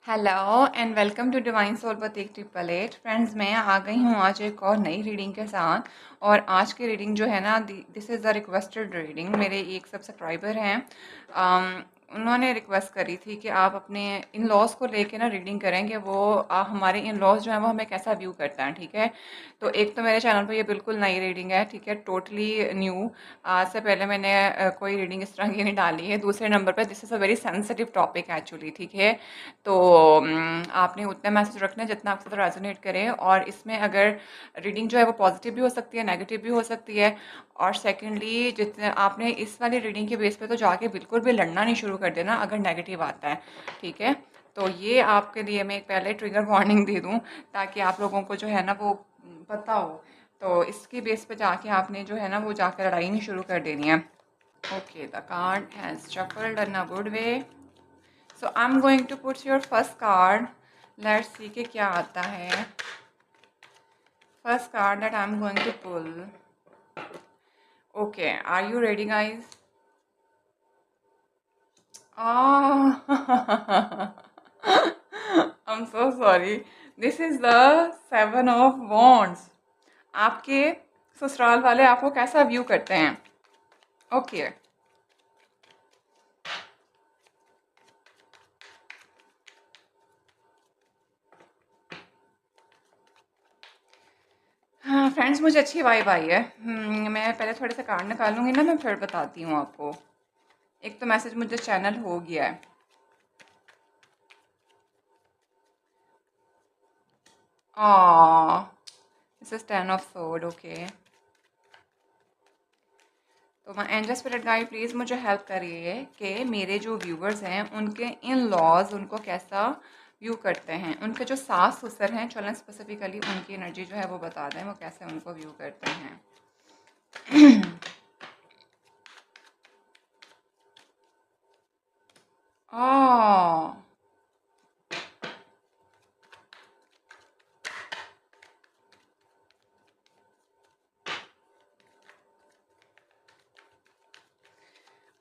Hello and welcome to divine soul बतीक 888। Friends, मैं आ गई हूँ आज एक और नई रीडिंग के साथ। और आज की रीडिंग जो है ना, this is the requested reading. मेरे एक सब्सक्राइबर हैं, उन्होंने रिक्वेस्ट करी थी कि आप अपने इन लॉज को लेके ना रीडिंग करेंगे। वो हमारे इन लॉज जो हैं वो हमें कैसा व्यू करता है, ठीक है। तो एक तो मेरे चैनल पर ये बिल्कुल नई रीडिंग है, ठीक है, टोटली न्यू। आज से पहले मैंने कोई रीडिंग इस तरह की नहीं डाली है। दूसरे नंबर पर this is a very sensitive topic actually, ठीक है। तो आपने उतने मैसेज रखने हैं जितना आपके साथ रेजोनेट करे। और इसमें अगर रीडिंग जो है वो पॉजिटिव भी हो सकती है, नेगेटिव भी हो सकती है। और सेकेंडली, जितने आपने इस वाली रीडिंग के बेस पे तो जाके बिल्कुल भी लड़ना नहीं शुरू कर देना अगर नेगेटिव आता है, ठीक है। तो ये आपके लिए मैं एक पहले ट्रिगर वार्निंग दे दूँ, ताकि आप लोगों को जो है ना वो पता हो। तो इसके बेस पे जाके आपने जो है ना वो जाकर लड़ाई नहीं शुरू कर देनी है। Okay, the card has shuffled in a good way. So I'm going to put your first card. Let's see कि क्या आता है. First card that I'm going to pull. Okay, are you ready, guys? Ah, I'm so sorry. This is the Seven of Wands. आपके ससुराल वाले आपको कैसा view करते हैं? Okay. हाँ फ्रेंड्स, मुझे अच्छी वाइब आई है। मैं पहले थोड़े से कार्ड निकालूंगी ना, मैं फिर बताती हूँ आपको। एक तो मैसेज मुझे चैनल हो गया है। This is 10 of Swords, okay. तो मैं एंजल स्पिरिट गाइड प्लीज़ मुझे हेल्प करिए कि मेरे जो व्यूवर्स हैं उनके इन लॉज उनको कैसा व्यू करते हैं। उनके जो सास ससुर हैं, चलें स्पेसिफिकली उनकी एनर्जी जो है वो बता दें, वो कैसे उनको व्यू करते हैं। आ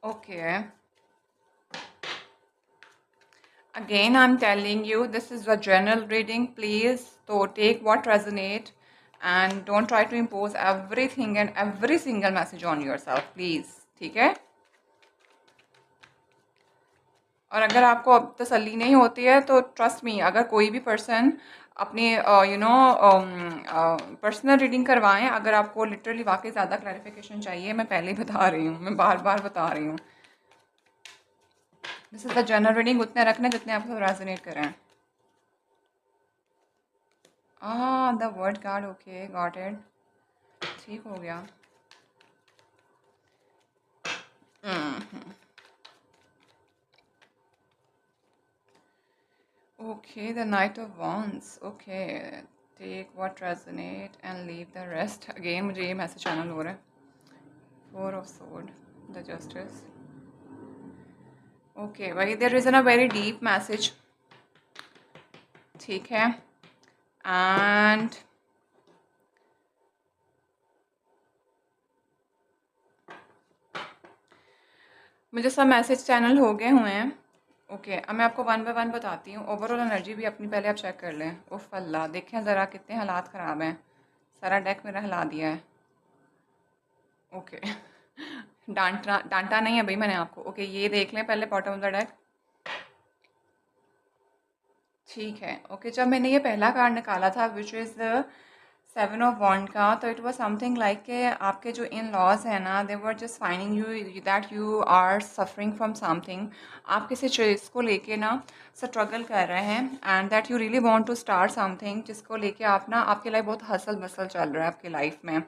okay, again I'm telling you this is a general reading, please, so take what resonate and don't try to impose everything and every single message on yourself, please, ठीक है। और अगर आपको अब तसल्ली नहीं होती है तो ट्रस्ट मी, अगर कोई भी पर्सन अपनी पर्सनल रीडिंग करवाएं, अगर आपको लिटरली वाकई ज़्यादा क्लैरिफिकेशन चाहिए, मैं पहले ही बता रही हूँ, मैं बार बार बता रही हूँ, this is the general reading. उतने रखने जितने आपको रेजोनेट करें। The word card, okay, got it, ठीक हो गया। Okay, the night of Wands, okay, take what resonate and leave the rest. Again मुझे ये मैसेज चैनल हो रहा है। 4 of Swords, the justice, okay भाई, there is a very deep message, ठीक है। एंड मुझे सब मैसेज चैनल हो गए हुए हैं। ओके, अब मैं आपको वन बाय वन बताती हूँ। ओवरऑल एनर्जी भी अपनी पहले आप चेक कर लें। उफ अल्लाह, देखें ज़रा कितने हालात ख़राब हैं। सारा डेक मेरा हिला दिया है। ओके डांटना डांटा नहीं है भाई मैंने आपको। ओके, ये देख लें पहले बॉटम ऑफ द डेक, ठीक है। ओके, जब मैंने ये पहला कार्ड निकाला था which is the 7 of Wands का, तो इट वाज समथिंग लाइक के आपके जो इन लॉज हैं ना, they were just finding you that you are suffering from something. आप किसी चीज़ को लेके ना स्ट्रगल कर रहे हैं and that you really want to start something, जिसको लेके आप ना, आपकी लाइफ बहुत हसल बसल चल रहा है आपकी लाइफ में।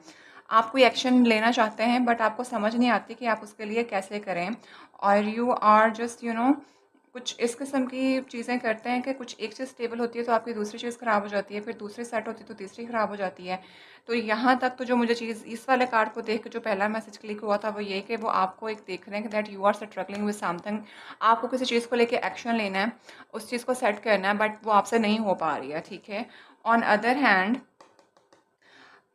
आप कोई एक्शन लेना चाहते हैं बट आपको समझ नहीं आती कि आप उसके लिए कैसे करें। और यू आर जस्ट कुछ इस किस्म की चीज़ें करते हैं कि कुछ एक चीज़ स्टेबल होती है तो आपकी दूसरी चीज़ ख़राब हो जाती है, फिर दूसरी सेट होती है तो तीसरी ख़राब हो जाती है। तो यहाँ तक तो जो मुझे चीज़ इस वाले कार्ड को देख के जो पहला मैसेज क्लिक हुआ था वो ये कि वो आपको एक देख रहे हैं कि that you are struggling with something. आपको किसी चीज़ को लेके एक्शन लेना है, उस चीज़ को सेट करना है, बट वो आपसे नहीं हो पा रही है, ठीक है। ऑन अदर हैंड,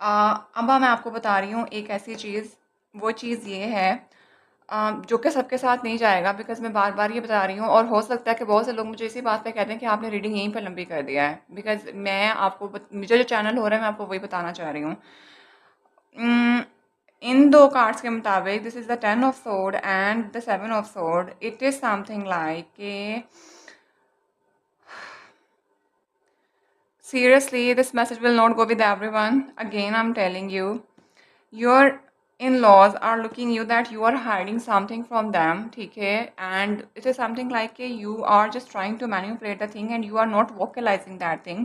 अब मैं आपको बता रही हूँ एक ऐसी चीज़, वो चीज़ ये है, जो कि सबके साथ नहीं जाएगा, बिकॉज़ मैं बार-बार ये बता रही हूँ और हो सकता है कि बहुत से लोग मुझे इसी बात पे कहते हैं कि आपने रीडिंग यहीं पे लंबी कर दिया है। बिकॉज़ मैं आपको मुझे जो चैनल हो रहा है मैं आपको वही बताना चाह रही हूँ। उम, इन 2 कार्ड्स के मुताबिक this is the 10 of sword and the 7 of sword. It is something like a seriously, this message will not go with everyone. Again, I'm telling you, your in-laws are looking you that you are hiding something from them, ठीक है? And it is something like you are just trying to manipulate the thing and you are not vocalizing that thing,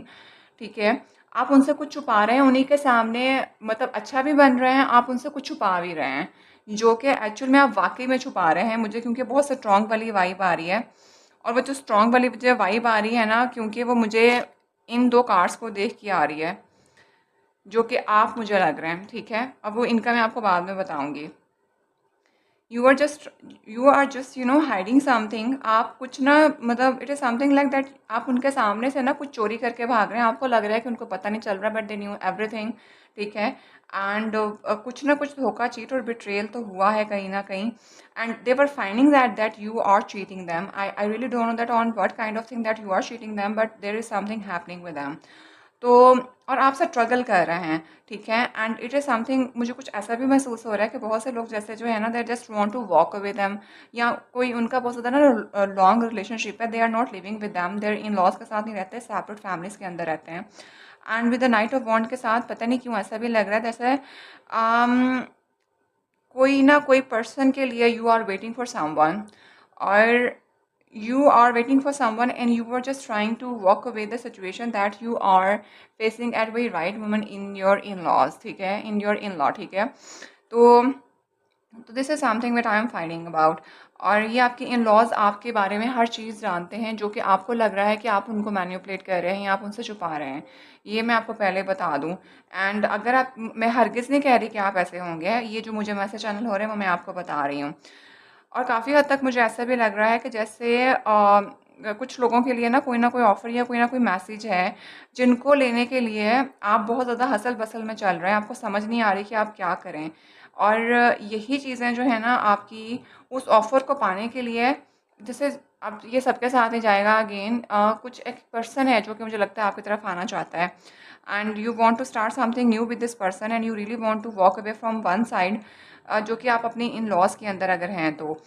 ठीक है? आप उनसे कुछ छुपा रहे हैं, उन्हीं के सामने मतलब अच्छा भी बन रहे हैं, आप उनसे कुछ छुपा भी रहे हैं, जो कि एक्चुअल में आप वाकई में छुपा रहे हैं। मुझे क्योंकि बहुत स्ट्रॉन्ग वाली वाइब आ रही है और वो जो स्ट्रॉन्ग वाली जो वाइब आ रही है ना, क्योंकि वो मुझे इन 2 कार्ड्स को देख के आ रही है, जो कि आप मुझे लग रहे हैं, ठीक है? अब वो इनका मैं आपको बाद में बताऊँगी। You are just hiding something. आप कुछ ना मतलब it is something like that आप उनके सामने से ना कुछ चोरी करके भाग रहे हैं। आपको लग रहा है कि उनको पता नहीं चल रहा, बट दे न्यू एवरीथिंग, ठीक है? एंड कुछ ना कुछ धोखा, चीट और बिट्रेयल तो हुआ है कहीं न कहीं, and they were finding that you are cheating them. I really don't know that on what kind of thing that you are cheating them, but there is something happening with them. तो और आपसे struggle कर रहे हैं, ठीक है? And it is something, मुझे कुछ ऐसा भी महसूस हो रहा है कि बहुत से लोग जैसे जो है ना, they just want to walk away them, या कोई उनका बहुत ज़्यादा ना लॉन्ग रिलेशनशिप है, they are not living with them, their in-laws के साथ नहीं रहते, सेपरेट फैमिलीज़ के अंदर रहते हैं। And with the night of वॉन्ड के साथ पता नहीं क्यों ऐसा भी लग रहा है जैसे कोई ना कोई पर्सन के लिए you are waiting for someone, और you are waiting for someone and you were just trying to walk away the situation that you are facing at very right moment in your in-laws, ठीक है? in your in-law, ठीक है? तो this is something that I am finding about. और ये आपके in laws आपके बारे में हर चीज़ जानते हैं, जो कि आपको लग रहा है कि आप उनको मैनिपुलेट कर रहे हैं या आप उनसे छुपा रहे हैं। ये मैं आपको पहले बता दूं। एंड अगर आप, मैं हरगिज़ नहीं कह रही कि आप ऐसे होंगे, ये जो मुझे मैसेज चैनल हो रहे हैं वो मैं आपको बता रही हूँ। और काफ़ी हद तक मुझे ऐसा भी लग रहा है कि जैसे कुछ लोगों के लिए ना कोई ऑफ़र या कोई मैसेज है, जिनको लेने के लिए आप बहुत ज़्यादा हसल-बसल में चल रहे हैं, आपको समझ नहीं आ रही कि आप क्या करें। और यही चीज़ें जो है ना आपकी उस ऑफ़र को पाने के लिए, जैसे अब ये सबके साथ ही जाएगा अगेन, कुछ एक पर्सन है जो कि मुझे लगता है आपकी तरफ आना चाहता है, and you want to start something new with this person and you really want to walk away from one side, जो कि आप अपनी इन लॉज के अंदर अगर हैं तो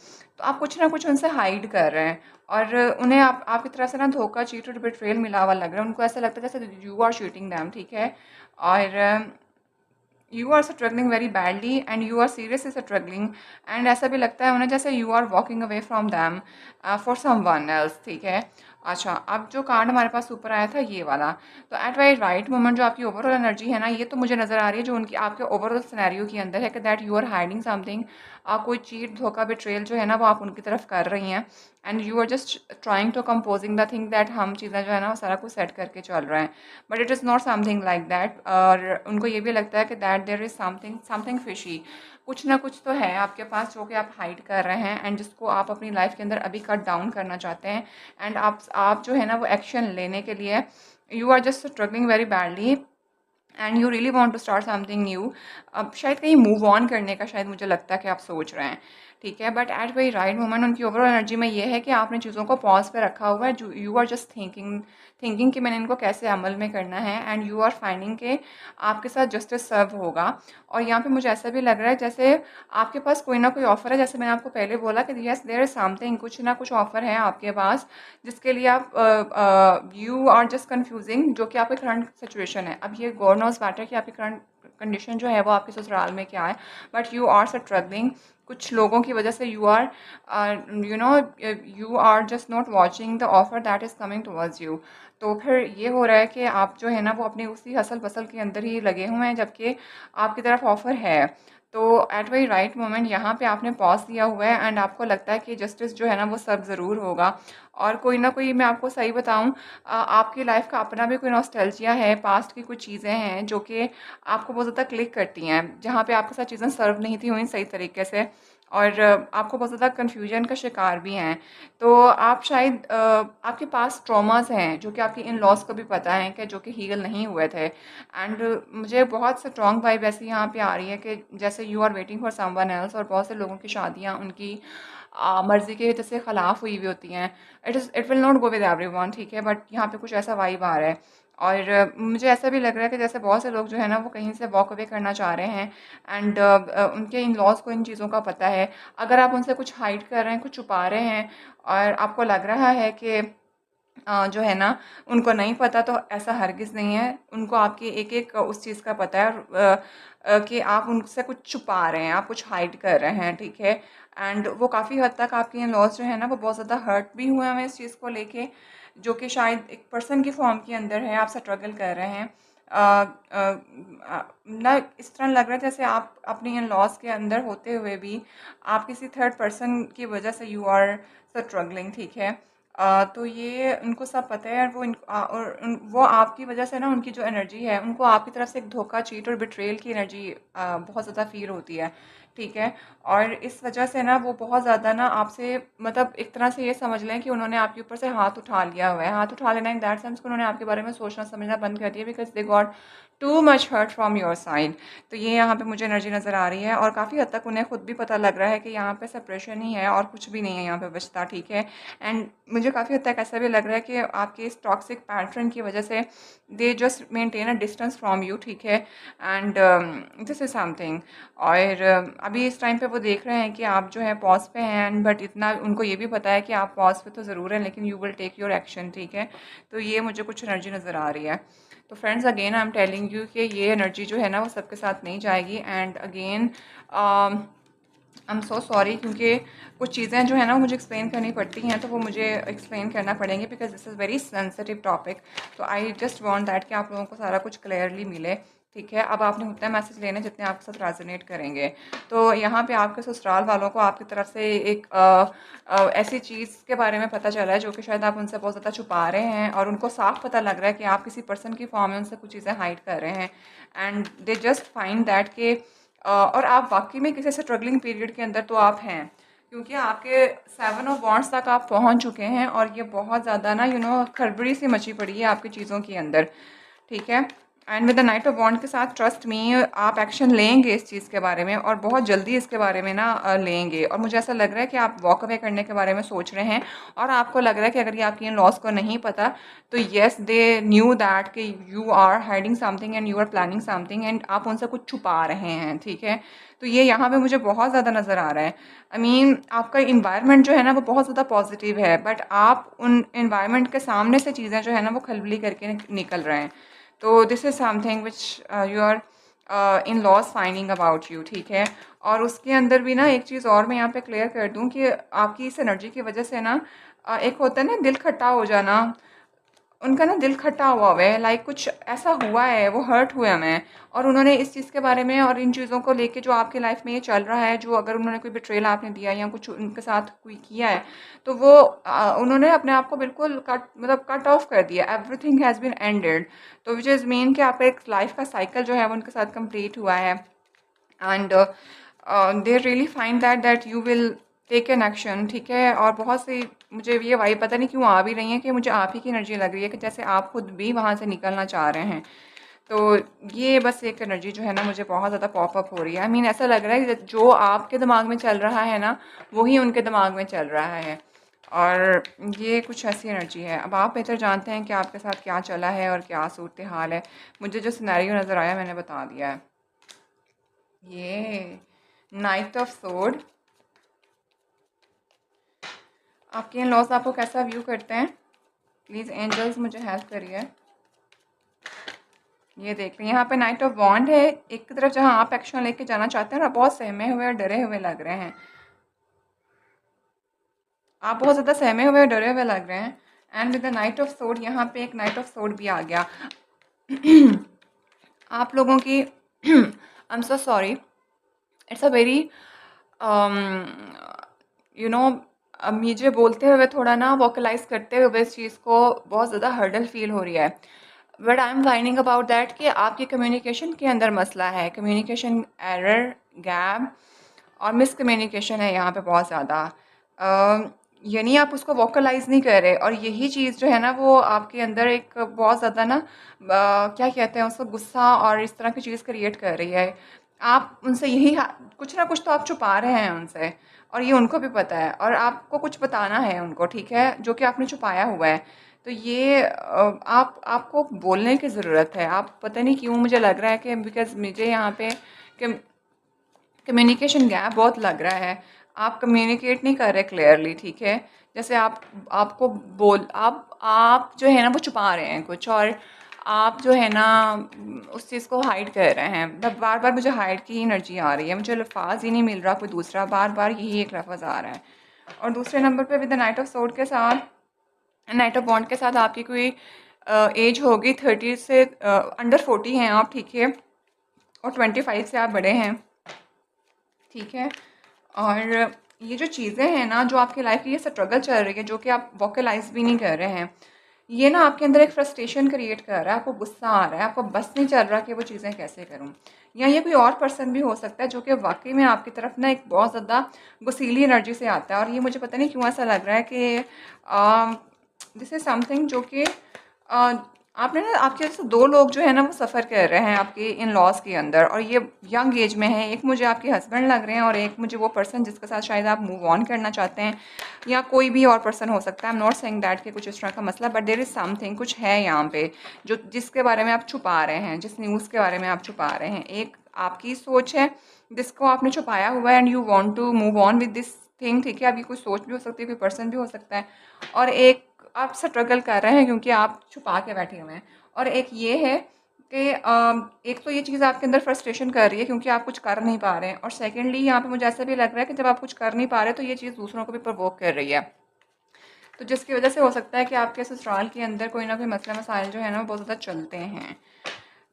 आप कुछ ना कुछ उनसे हाइड कर रहे हैं, और उन्हें आपकी तरफ से ना धोखा, चीट और बिट्रेयल मिला हुआ लग रहा है। उनको ऐसा लगता है जैसे यू आर चीटिंग दैम, ठीक है? और you are struggling very badly and you are seriously struggling, and ऐसा भी लगता है उन्हें जैसे you are walking away from them for someone else, ठीक है? अच्छा, अब जो कार्ड हमारे पास ऊपर आया था ये वाला, तो एट वाई राइट मोमेंट जो आपकी ओवरऑल एनर्जी है ना, ये तो मुझे नज़र आ रही है जो उनकी आपके ओवरऑल सिनेरियो के अंदर है कि that you are hiding something. कोई चीट, धोखा, बिट्रेयल जो है ना वो आप उनकी तरफ कर रही हैं, and you are just trying to composing the thing that हम चीज़ें जो है ना वो सारा कुछ सेट करके चल रहे हैं, but it is not something like that. और उनको ये भी लगता है कि that there is something something fishy, कुछ ना कुछ तो है आपके पास जो कि आप हाइड कर रहे हैं, एंड जिसको आप अपनी लाइफ के अंदर अभी कट डाउन करना चाहते हैं। एंड आप जो है ना वो एक्शन लेने के लिए you are just struggling very badly and you really want to start something new. अब शायद कहीं मूव ऑन करने का शायद मुझे लगता है कि आप सोच रहे हैं, ठीक है? But at very right moment उनकी ओवरऑल एनर्जी में ये है कि आपने चीज़ों को पॉज पे रखा हुआ है, जो you are just thinking thinking कि मैंने इनको कैसे अमल में करना है, एंड यू आर फाइंडिंग के आपके साथ जस्टिस सर्व होगा। और यहाँ पे मुझे ऐसा भी लग रहा है जैसे आपके पास कोई ना कोई ऑफ़र है, जैसे मैंने आपको पहले बोला कि येस देयर इज़ समथिंग, कुछ ना कुछ ऑफ़र है आपके पास, जिसके लिए आप यू आर जस्ट कन्फ्यूजिंग, जो कि आपकी करंट सिचुएशन है। अब ये गॉड नोज़ मैटर कि आपकी करंट कंडीशन जो है वो आपके ससुराल में क्या है, बट यू आर स्ट्रगलिंग कुछ लोगों की वजह से। You are just not watching the offer that is coming towards you. तो फिर ये हो रहा है कि आप जो है ना वो अपनी उसी हसल बसल के अंदर ही लगे हुए हैं, जबकि आपकी तरफ ऑफ़र है। तो एट वेरी राइट मोमेंट यहाँ पे आपने पॉज दिया हुआ है, एंड आपको लगता है कि जस्टिस जो है ना वो सब ज़रूर होगा। और कोई ना कोई, मैं आपको सही बताऊँ, आपकी लाइफ का अपना भी कोई नॉस्टैल्जिया है, पास्ट की कुछ चीज़ें हैं जो कि आपको बहुत ज़्यादा क्लिक करती हैं, जहाँ पे आपके साथ चीज़ें सर्व नहीं थी हुई सही तरीके से, और आपको बहुत ज़्यादा कन्फ्यूजन का शिकार भी हैं। तो आप शायद आपके पास ट्रॉमास हैं जो कि आपके इन लॉस को भी पता है कि जो कि हील नहीं हुए थे। एंड मुझे बहुत स्ट्रॉन्ग वाइब ऐसी यहाँ पे आ रही है कि जैसे you are waiting for someone else, और बहुत से लोगों की शादियाँ उनकी मर्ज़ी के जैसे ख़िलाफ़ हुई हुई होती हैं। It will not go with everyone, ठीक है, बट यहाँ पे कुछ ऐसा वाइब आ रहा है। और मुझे ऐसा भी लग रहा है कि जैसे बहुत से लोग जो है ना वो कहीं से वॉक अवे करना चाह रहे हैं। एंड उनके इन लॉज को इन चीज़ों का पता है। अगर आप उनसे कुछ हाइड कर रहे हैं, कुछ छुपा रहे हैं, और आपको लग रहा है कि जो है ना उनको नहीं पता, तो ऐसा हरगिज़ नहीं है। उनको आपकी एक-एक उस चीज़ का पता है, और कि आप उनसे कुछ छुपा रहे हैं, आप कुछ हाइड कर रहे हैं, ठीक है? एंड वो काफ़ी हद तक आपके इन-लॉज़ जो है ना वो बहुत ज़्यादा हर्ट भी हुए हैं इस चीज़ को लेके, जो कि शायद एक पर्सन की फ़ॉर्म के अंदर है, आप स्ट्रगल कर रहे हैं। ना इस तरह लग रहा है जैसे आप अपने इन-लॉज़ के अंदर होते हुए भी आप किसी थर्ड पर्सन की वजह से यू आर स्ट्रगलिंग, ठीक है? तो ये उनको सब पता है, और वो आपकी वजह से ना उनकी जो एनर्जी है, उनको आपकी तरफ से एक धोखा, चीट और बिट्रेयल की एनर्जी बहुत ज़्यादा फ़ील होती है, ठीक है? और इस वजह से ना वो बहुत ज़्यादा ना आपसे, मतलब एक तरह से ये समझ लें कि उन्होंने आपके ऊपर से हाथ उठा लिया हुआ है। हाथ उठा लेना इन दैट सेंस कि उन्होंने आपके बारे में सोचना समझना बंद कर दिया, because they got too much hurt from your side. तो ये यहाँ पे मुझे एनर्जी नज़र आ रही है, और काफ़ी हद तक उन्हें खुद भी पता लग रहा है कि यहाँ पे सेपरेशन ही है और कुछ भी नहीं है यहाँ पे बचता, ठीक है? एंड मुझे काफ़ी हद तक ऐसा भी लग रहा है कि आपके इस टॉक्सिक पैटर्न की वजह से they just maintain a distance from you, ठीक है? And this is something. और अभी इस टाइम पे वो देख रहे हैं कि आप जो है पॉज़ पे हैं, एंड बट इतना उनको ये भी पता है कि आप पॉज़ पे तो ज़रूर हैं, लेकिन you will take your action, ठीक है? तो ये मुझे कुछ एनर्जी नज़र आ रही है। तो friends, again I am telling you कि ये एनर्जी जो है ना वो सबके साथ नहीं जाएगी। And again I am so sorry, क्योंकि कुछ चीज़ें जो है ना वो मुझे एक्सप्लेन करनी पड़ती हैं, तो वो मुझे एक्सप्लेन करना पड़ेंगे, because this is very sensitive topic. तो आई जस्ट वांट दैट कि आप लोगों को सारा कुछ क्लियरली मिले, ठीक है? अब आपने उतने मैसेज लेने जितने आपके साथ रेजोनेट करेंगे। तो यहाँ पे आपके ससुराल वालों को आपकी तरफ से एक ऐसी चीज़ के बारे में पता चला है जो कि शायद आप उनसे बहुत ज़्यादा छुपा रहे हैं, और उनको साफ पता लग रहा है कि आप किसी पर्सन की फॉर्म में उनसे कुछ चीज़ें हाइड कर रहे हैं। And they just find that कि और आप वाकई में किसी स्ट्रगलिंग पीरियड के अंदर तो आप हैं, क्योंकि आपके 7 ऑफ वॉन्ड्स तक आप पहुंच चुके हैं, और ये बहुत ज़्यादा ना खड़बड़ी सी मची पड़ी है आपकी चीज़ों के अंदर, ठीक है? And with the night of वॉन्ड के साथ ट्रस्ट मी, आप एक्शन लेंगे इस चीज़ के बारे में, और बहुत जल्दी इसके बारे में ना लेंगे। और मुझे ऐसा लग रहा है कि आप वॉक अवे करने के बारे में सोच रहे हैं, और आपको लग रहा है कि अगर ये आपकी इन लॉस को नहीं पता, तो येस दे न्यू दैट कि you are hiding something and you are planning something, and आप उनसे कुछ छुपा रहे हैं, ठीक है? तो ये यहाँ पे मुझे बहुत ज़्यादा नज़र आ रहा है। आई मीन आपका इन्वायरमेंट जो है ना वो बहुत ज़्यादा पॉजिटिव है, बट आप उन इन्वायरमेंट के सामने से चीज़ें जो है ना वो खलबली करके निकल रहे हैं। तो this is something which you are in-laws finding about you, ठीक है? और उसके अंदर भी ना एक चीज़ और मैं यहाँ पे क्लियर कर दूँ कि आपकी इस एनर्जी की वजह से ना एक होता है ना दिल खट्टा हो जाना, उनका ना दिल खट्टा हुआ है, लाइक कुछ ऐसा हुआ है, वो हर्ट हुए हैं, और उन्होंने इस चीज़ के बारे में और इन चीज़ों को लेके जो आपकी लाइफ में ये चल रहा है, जो अगर उन्होंने कोई बिट्रेल आपने दिया या कुछ उनके साथ कोई किया है, तो वो उन्होंने अपने आप को बिल्कुल कट ऑफ कर दिया, एवरीथिंग हैज़ बीन एंडेड। तो विच इज़ मीन कि आपका एक लाइफ का साइकिल जो है वो उनके साथ कंप्लीट हुआ है। And they really find that you will take an action, ठीक है? और बहुत सी मुझे ये वाइब पता नहीं क्यों आ भी रही है कि मुझे आप ही की एनर्जी लग रही है कि जैसे आप खुद भी वहाँ से निकलना चाह रहे हैं। तो ये बस एक एनर्जी जो है ना मुझे बहुत ज़्यादा पॉप अप हो रही है। आई मीन ऐसा लग रहा है कि जो आपके दिमाग में चल रहा है ना वही उनके दिमाग में चल रहा है, और ये कुछ ऐसी एनर्जी है। अब आप बेहतर जानते हैं कि आपके साथ क्या चला है और क्या सूरत हाल है। मुझे जो सिनेरियो नज़र आया मैंने बता दिया है। ये नाइट ऑफ सोड, आपके इन लॉस आपको कैसा व्यू करते हैं? प्लीज़ एंजल्स मुझे हेल्प करिए। ये देख रहे हैं यहाँ पे नाइट ऑफ वॉन्ड है, एक तरफ जहाँ आप एक्शन लेके जाना चाहते हैं और बहुत सहमे हुए और डरे हुए लग रहे हैं। आप बहुत ज़्यादा सहमे हुए और डरे हुए लग रहे हैं। And with the night of सोड यहाँ पे एक नाइट ऑफ सोड भी आ गया। आप लोगों की आई am so sorry, it's a very you know मुझे बोलते हुए थोड़ा ना वोकलाइज करते हुए इस चीज़ को बहुत ज़्यादा हर्डल फील हो रही है। But I am finding about that कि आपकी कम्युनिकेशन के अंदर मसला है, कम्युनिकेशन एरर, गैप, और मिसकम्युनिकेशन है यहाँ पे बहुत ज़्यादा। यानी आप उसको वोकलाइज़ नहीं कर रहे, और यही चीज़ जो है ना वो आपके अंदर एक बहुत ज़्यादा ना क्या कहते हैं उसको, गुस्सा और इस तरह की चीज़ क्रिएट कर रही है। आप उनसे यही कुछ ना कुछ तो आप छुपा रहे हैं उनसे, और ये उनको भी पता है, और आपको कुछ बताना है उनको, ठीक है, जो कि आपने छुपाया हुआ है। तो ये आपको बोलने की ज़रूरत है। आप पता नहीं क्यों मुझे लग रहा है कि बिकॉज़ मुझे यहाँ पे कि कम्युनिकेशन गैप बहुत लग रहा है। आप कम्युनिकेट नहीं कर रहे क्लियरली, ठीक है। जैसे आपको बोल आप जो है ना वो छुपा रहे हैं कुछ, और आप जो है ना उस चीज़ को हाइड कर रहे हैं। बार बार मुझे हाइड की एनर्जी आ रही है, मुझे लफ्ज़ ही नहीं मिल रहा कोई दूसरा, बार बार यही एक लफ्ज़ आ रहा है। और दूसरे नंबर पे with the night of sword के साथ, नाइट ऑफ बॉन्ड के साथ आपकी कोई एज होगी 30 से अंडर 40 हैं आप, ठीक है, और 25 से आप बड़े हैं, ठीक है। और ये जो चीज़ें हैं ना जो आपकी लाइफ की ये स्ट्रगल चल रही है, जो कि आप वोकलाइज भी नहीं कर रहे हैं, ये ना आपके अंदर एक फ्रस्ट्रेशन क्रिएट कर रहा है। आपको गुस्सा आ रहा है, आपको बस नहीं चल रहा कि वो चीज़ें कैसे करूं। या ये कोई और पर्सन भी हो सकता है जो कि वाकई में आपकी तरफ ना एक बहुत ज़्यादा गुस्सीली एनर्जी से आता है। और ये मुझे पता नहीं क्यों ऐसा लग रहा है कि दिस इज़ समथिंग जो कि आपने ना, आपके जैसे दो लोग जो है ना वो सफ़र कर रहे हैं आपके इन लॉज के अंदर, और ये यंग एज में है। एक मुझे आपके हस्बैंड लग रहे हैं, और एक मुझे वो पर्सन जिसके साथ शायद आप मूव ऑन करना चाहते हैं, या कोई भी और पर्सन हो सकता है। I am not saying that कि कुछ इस तरह का मसला, बट देयर इज़ समथिंग, कुछ है यहाँ पे जो जिसके बारे में आप छुपा रहे हैं, जिस न्यूज़ के बारे में आप छुपा रहे हैं। एक आपकी सोच है जिसको आपने छुपाया हुआ है, and you want to move on with this thing, ठीक है। अभी कोई सोच भी हो सकती है, कोई पर्सन भी हो सकता है। और एक आप स्ट्रगल कर रहे हैं क्योंकि आप छुपा के बैठे हुए हैं। और एक ये है कि एक तो ये चीज़ आपके अंदर फ्रस्ट्रेशन कर रही है क्योंकि आप कुछ कर नहीं पा रहे हैं, और सेकेंडली यहाँ पे मुझे ऐसा भी लग रहा है कि जब आप कुछ कर नहीं पा रहे तो ये चीज़ दूसरों को भी प्रवोक कर रही है। तो जिसकी वजह से हो सकता है कि आपके ससुराल के अंदर कोई ना कोई मसला मसाइल जो है ना वो बहुत ज़्यादा चलते हैं।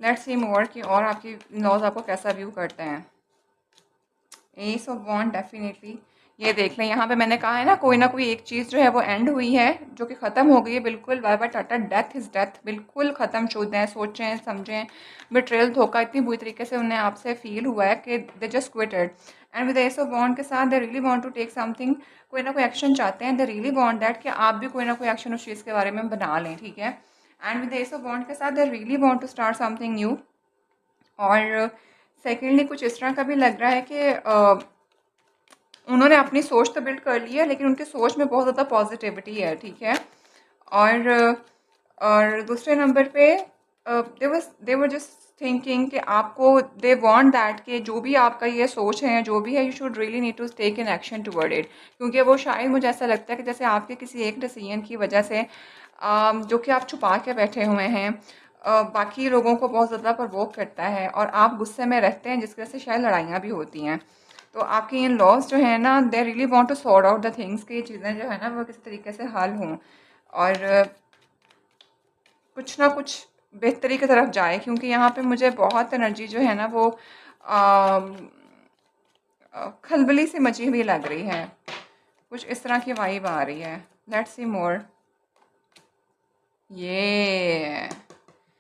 लेट्स सी मोर कि और आपकी लॉज आपको कैसा व्यू करते हैं। एस ऑफ वॉन्ड, डेफिनेटली ये देख लें। यहाँ पे मैंने कहा है ना कोई एक चीज़ जो है वो एंड हुई है, जो कि ख़त्म हो गई है बिल्कुल। Bye bye tata, death is death, बिल्कुल ख़त्म शुद्ध है। सोचें समझें, बिट्रेल, धोखा इतनी बुरी तरीके से उन्हें आपसे फील हुआ है कि they just quitted. And with S of वॉन्ड के साथ they really want to take something, कोई ना कोई एक्शन चाहते हैं। दे रियली वांट दैट कि आप भी कोई ना कोई एक्शन उस चीज़ के बारे में बना लें, ठीक है। एंड विद एस ऑफ वॉन्ड के साथ they really want to start something new. और सेकेंडली कुछ इस तरह का भी लग रहा है कि उन्होंने अपनी सोच तो बिल्ड कर ली है, लेकिन उनकी सोच में बहुत ज़्यादा पॉजिटिविटी है, ठीक है। और दूसरे नंबर पे दे वर जस्ट थिंकिंग कि आपको, दे वांट दैट कि जो भी आपका ये सोच है, जो भी है, you should really need to take an action toward it. क्योंकि वो शायद, मुझे ऐसा लगता है कि जैसे आपके किसी एक डिसीजन की वजह से जो कि आप छुपा के बैठे हुए हैं, बाकी लोगों को बहुत ज़्यादा प्रवोक करता है, और आप गुस्से में रहते हैं, जिसकी वजह से शायद लड़ाइयाँ भी होती हैं। तो आपके इन लॉज जो है ना, they really want to sort out the things, कि ये चीज़ें जो है ना वो किसी तरीके से हल हों, और कुछ ना कुछ बेहतरी की तरफ जाए। क्योंकि यहाँ पे मुझे बहुत एनर्जी जो है ना वो खलबली सी मची हुई लग रही है, कुछ इस तरह की वाइब आ रही है। लेट्स सी मोर। ये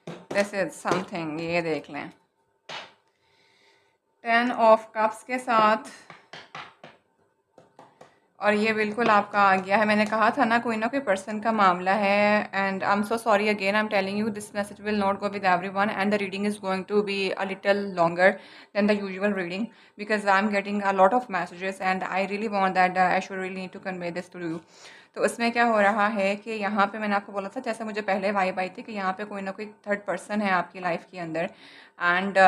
दिस इज समथिंग, ये देख लें। 10 ऑफ कप्स के साथ, और ये बिल्कुल आपका आ गया है। मैंने कहा था ना कोई पर्सन का मामला है। And I am so sorry again, I am telling you this message will not go with everyone, and the reading is going to be a little longer than the usual reading, because I am getting a lot of messages and I really want that I should really need to convey this to you. तो उसमें क्या हो रहा है कि यहाँ पे मैंने आपको बोला था, जैसे मुझे पहले वाइब आई थी कि यहाँ पे कोई ना कोई थर्ड पर्सन है आपकी लाइफ के अंदर। And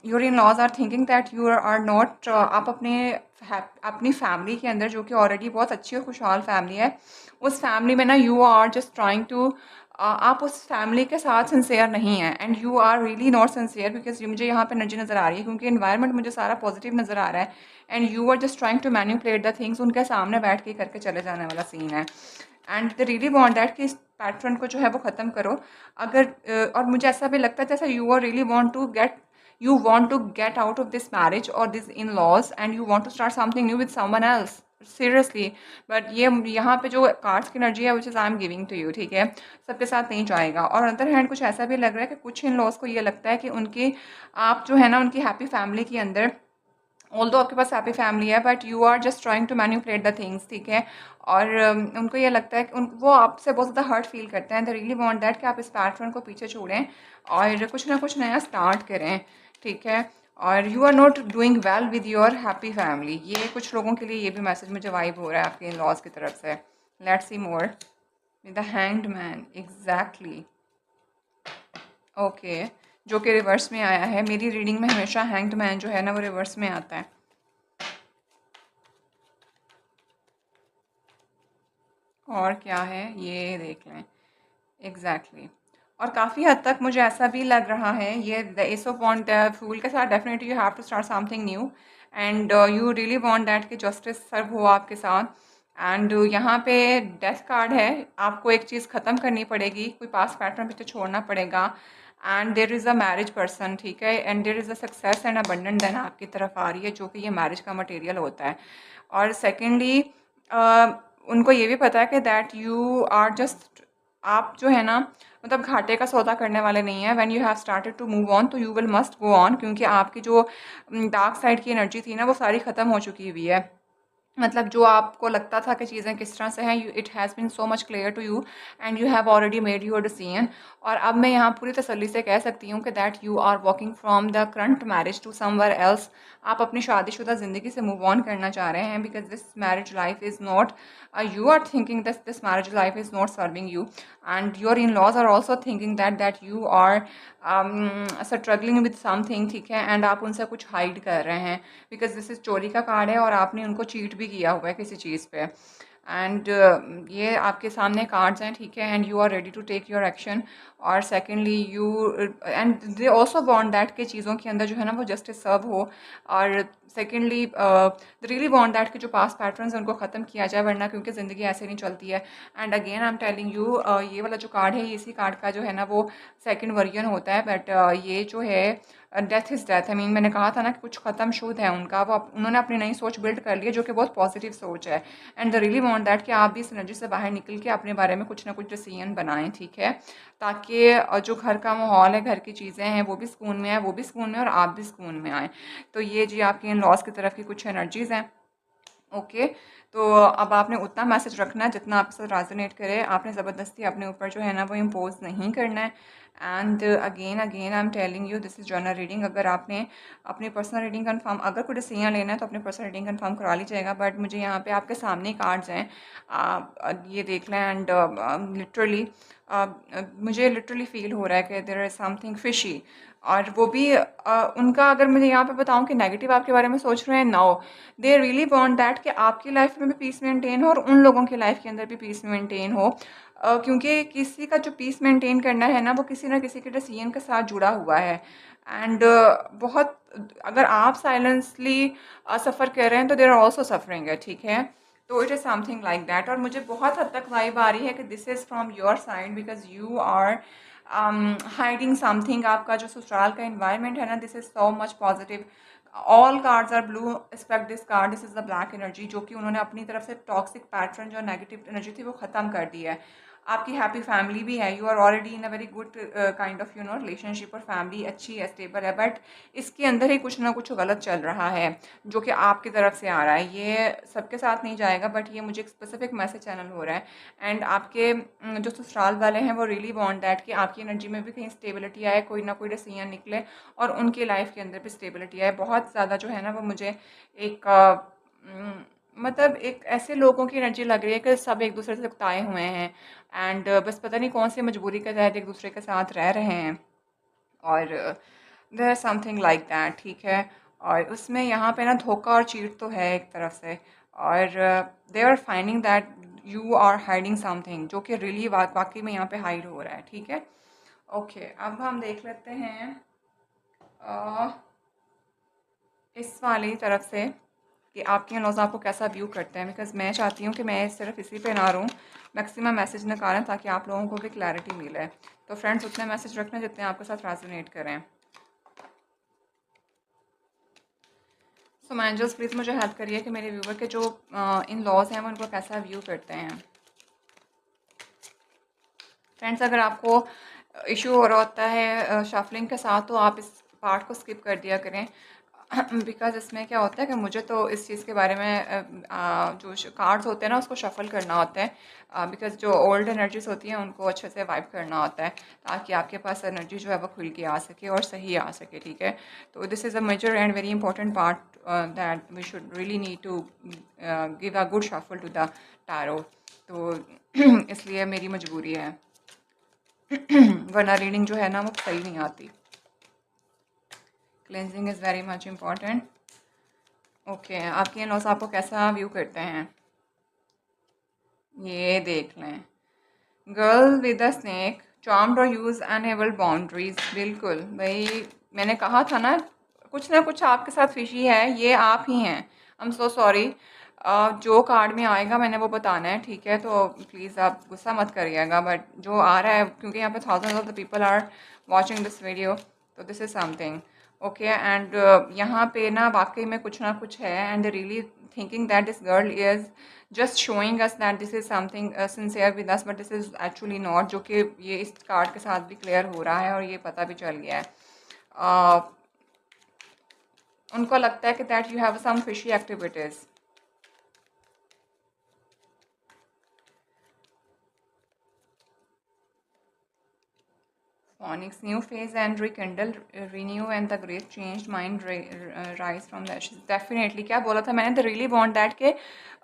your in laws are thinking that you are not, आप अपनी फैमिली के अंदर, जो कि ऑलरेडी बहुत अच्छी और खुशहाल फैमिली है, उस फैमिली में ना you are just trying to, आप उस फैमिली के साथ सिंसियर नहीं है, and you are really not sincere, because मुझे यहाँ पे एनर्जी नज़र आ रही है, क्योंकि इन्वायरमेंट मुझे सारा पॉजिटिव नज़र आ रहा है, and you are just trying to manipulate the things, उनके सामने बैठ के करके चले जाने वाला सीन है। And they really want that कि इस पैटर्न को जो है वो ख़त्म करो। अगर और मुझे ऐसा भी लगता है जैसा you are really want to get, you want to get out of this marriage or this in-laws, and you want to start something new with someone else, seriously। but ये यहाँ पे जो कार्ड्स की एनर्जी है which is I am giving to you, ठीक है, सबके साथ नहीं जाएगा। और अदर हैंड कुछ ऐसा भी लग रहा है कि कुछ इन लॉज को ये लगता है कि उनकी, आप जो है ना उनकी हैप्पी फैमिली के अंदर ऑल्दो आपके पास हैप्पी फैमिली है, but you are just trying to manipulate the things, ठीक है। और उनको ये लगता है कि वो आपसे बहुत ज़्यादा हर्ट फील करते हैं। दे रियली वांट दैट कि आप इस पैटर्न को पीछे छोड़ें और कुछ ना कुछ नया स्टार्ट करें, ठीक है। और you are not doing well with your happy family, ये कुछ लोगों के लिए ये भी मैसेज मुझे वाइब हो रहा है आपके इन लॉज की तरफ से। Let's see more with the hanged man, exactly. Okay, जो कि रिवर्स में आया है। मेरी रीडिंग में हमेशा हैंग्ड मैन जो है ना वो रिवर्स में आता है। और क्या है ये देख लें, एग्जैक्टली exactly. और काफ़ी हद तक मुझे ऐसा भी लग रहा है, ये the S of Wand fool के साथ definitely you have to start something new and you really want that कि जस्टिस सर्व हो आपके साथ। एंड यहाँ पे डेथ कार्ड है, आपको एक चीज़ ख़त्म करनी पड़ेगी, कोई पास पैटर्न पीछे छोड़ना पड़ेगा। And there is a marriage person, ठीक है, and there is a success and abundant then आपकी तरफ आ रही है, जो कि ये मैरिज का मटेरियल होता है। और सेकेंडली उनको ये भी पता है कि दैट यू आर जस्ट, आप जो है ना मतलब घाटे का सौदा करने वाले नहीं है। When you have started to move on तो you will must go on, क्योंकि आपकी जो डार्क साइड की एनर्जी थी ना वो सारी ख़त्म हो चुकी हुई है। मतलब जो आपको लगता था कि चीज़ें किस तरह से हैं, it has been so much clear to you and you have already made your decision. और अब मैं यहाँ पूरी तसल्ली से कह सकती हूँ कि that you are walking from the current marriage to somewhere else. आप अपनी शादीशुदा ज़िंदगी से मूव ऑन करना चाह रहे हैं, because this marriage life is not, you are thinking that this marriage life is not serving you, and your in-laws are also thinking that you are struggling with something, ठीक है, and आप उनसे कुछ hide कर रहे हैं, because this is चोरी का कार्ड है और आपने उनको चीट भी किया हुआ है किसी चीज़ पे। एंड ये आपके सामने कार्ड्स हैं, ठीक है, and you are ready to take your action. और secondly you and they also want that के चीज़ों के अंदर जो है ना वो जस्टिस सर्व हो। और secondly they really want that के जो पास्ट पैटर्न्स हैं उनको ख़त्म किया जाए, वरना क्योंकि ज़िंदगी ऐसे नहीं चलती है। And again I am telling you, ये वाला जो कार्ड है, ये इसी कार्ड का जो है ना वो सेकेंड वर्जन होता है, बट ये जो है death is death. I mean मैंने कहा था ना कि कुछ ख़त्म शुद्ध है उनका, वो उन्होंने अपनी नई सोच बिल्ड कर ली है, जो कि बहुत पॉजिटिव सोच है। And the really want that कि आप भी इस एनर्जी से बाहर निकल के अपने बारे में कुछ ना कुछ डिसीजन बनाएं, ठीक है, ताकि जो घर का माहौल है, घर की चीज़ें हैं, वो भी सुकून में है, वो भी सुकून में और आप भी सुकून में आएँ। तो ये जी आपकी इन लॉस की तरफ की कुछ एनर्जीज़ हैं। ओके, तो अब आपने उतना मैसेज रखना है जितना आपके साथ रेजोनेट करे। आपने ज़बरदस्ती अपने ऊपर जो है ना वो इम्पोज नहीं करना है। And again again I am telling you, this is general reading. अगर आपने अपनी पर्सनल रीडिंग कंफर्म, अगर कोई डिसीजन लेना है तो अपनी पर्सनल रीडिंग कंफर्म करा लीजिएगा। बट मुझे यहाँ पे आपके सामने कार्ड्स हैं, ये देख लें। एंड लिटरली मुझे लिटरली फील हो रहा है कि देयर इज़ समथिंग फिशी। और वो भी उनका, अगर मुझे यहाँ पे बताऊँ कि नेगेटिव आपके बारे में सोच रहे हैं, no, they really want that कि आपकी लाइफ में भी पीस मेंटेन हो और उन लोगों की लाइफ के अंदर भी पीस मेंटेन हो। क्योंकि किसी का जो पीस मेंटेन करना है ना वो किसी ना किसी के डिसीजन के साथ जुड़ा हुआ है। एंड बहुत, अगर आप साइलेंसली सफ़र कर रहे हैं तो देर आर ऑल्सो सफरिंग है, ठीक है। तो it is something like that. और मुझे बहुत हद तक वाइब आ रही है कि this is from your side, because you are hiding something. आपका जो ससुराल का इन्वायरमेंट है ना, this is so much positive. All cards are blue expect this card, this is the black energy, जो कि उन्होंने अपनी तरफ से टॉक्सिक पैटर्न जो नेगेटिव एनर्जी थी वो ख़त्म कर दी है। आपकी हैप्पी फैमिली भी है, you are already in a very good kind of relationship, और फैमिली अच्छी है, स्टेबल है। बट इसके अंदर ही कुछ ना कुछ गलत चल रहा है जो कि आपकी तरफ से आ रहा है। ये सबके साथ नहीं जाएगा, बट ये मुझे एक स्पेसिफिक मैसेज चैनल हो रहा है। एंड आपके जो ससुराल वाले हैं वो रियली वांट दैट कि आपकी एनर्जी में भी कहीं स्टेबिलिटी आए, कोई ना कोई डिसीजन निकले और उनकी लाइफ के अंदर भी स्टेबिलिटी आए। बहुत ज़्यादा जो है ना वो मुझे एक मतलब एक ऐसे लोगों की एनर्जी लग रही है कि सब एक दूसरे से उकताए हुए हैं एंड बस पता नहीं कौन सी मजबूरी के तहत एक दूसरे के साथ रह रहे हैं। और देयर समथिंग लाइक दैट, ठीक है। और उसमें यहाँ पे ना धोखा और चीट तो है एक तरफ से। और they are finding that you are hiding something, जो कि रियली वाकई में यहाँ पे हाइड हो रहा है, ठीक है। ओके, अब हम देख लेते हैं अ, इस वाली तरफ से कि आपके इन-लॉज़ आपको कैसा व्यू करते हैं। बिकॉज़ मैं चाहती हूँ कि मैं सिर्फ इसी पे ना रहूँ, मैक्सिमम मैसेज निकालें ताकि आप लोगों को भी क्लैरिटी मिले। तो फ्रेंड्स उतने मैसेज रखना जितने आपके साथ रेजोनेट करें। सो एंजल्स प्लीज़ मुझे हेल्प करिए कि मेरे व्यूवर के जो इन-लॉज़ हैं वो उनको कैसा व्यू करते हैं। फ्रेंड्स अगर आपको इशू हो रहा होता है शफलिंग के साथ तो आप इस पार्ट को स्किप कर दिया करें। बिकॉज़ इसमें क्या होता है कि मुझे तो इस चीज़ के बारे में जो कार्ड्स होते हैं ना उसको शफ़ल करना होता है, बिकॉज़ जो ओल्ड एनर्जीज़ होती हैं उनको अच्छे से वाइप करना होता है ताकि आपके पास एनर्जी जो है वो खुल के आ सके और सही आ सके, ठीक है। तो this is a major and very important part that we should really need to give a good shuffle to the tarot. तो इसलिए मेरी मजबूरी है वरना रीडिंग जो है ना वो सही नहीं आती। Cleansing is very much important. Okay, आपके इन-लॉज़ आपको कैसा व्यू करते हैं? ये देख लें। Girl with a snake charmed और यूज अनएबल बाउंड्रीज। बिल्कुल भाई, मैंने कहा था ना कुछ आपके साथ फिशी है, ये आप ही हैं। आई एम सो सॉरी। जो कार्ड में आएगा मैंने वो बताना है, ठीक है। तो प्लीज़ आप गुस्सा मत करिएगा, बट जो आ रहा है, क्योंकि यहाँ पे thousand of the people are watching this video, तो this is something okay. And यहाँ पे ना कुछ है, and really thinking that this girl is just showing us that this is something sincere with us, but this is actually not, जो कि ये इस कार्ड के साथ भी क्लियर हो रहा है और ये पता भी चल गया है। उनको लगता है कि that you have some fishy activities. Onyx new phase and rekindle, renew and the great changed mind rise from the ashes। Definitely, क्या बोला था मैंने, द रियली वांट दैट के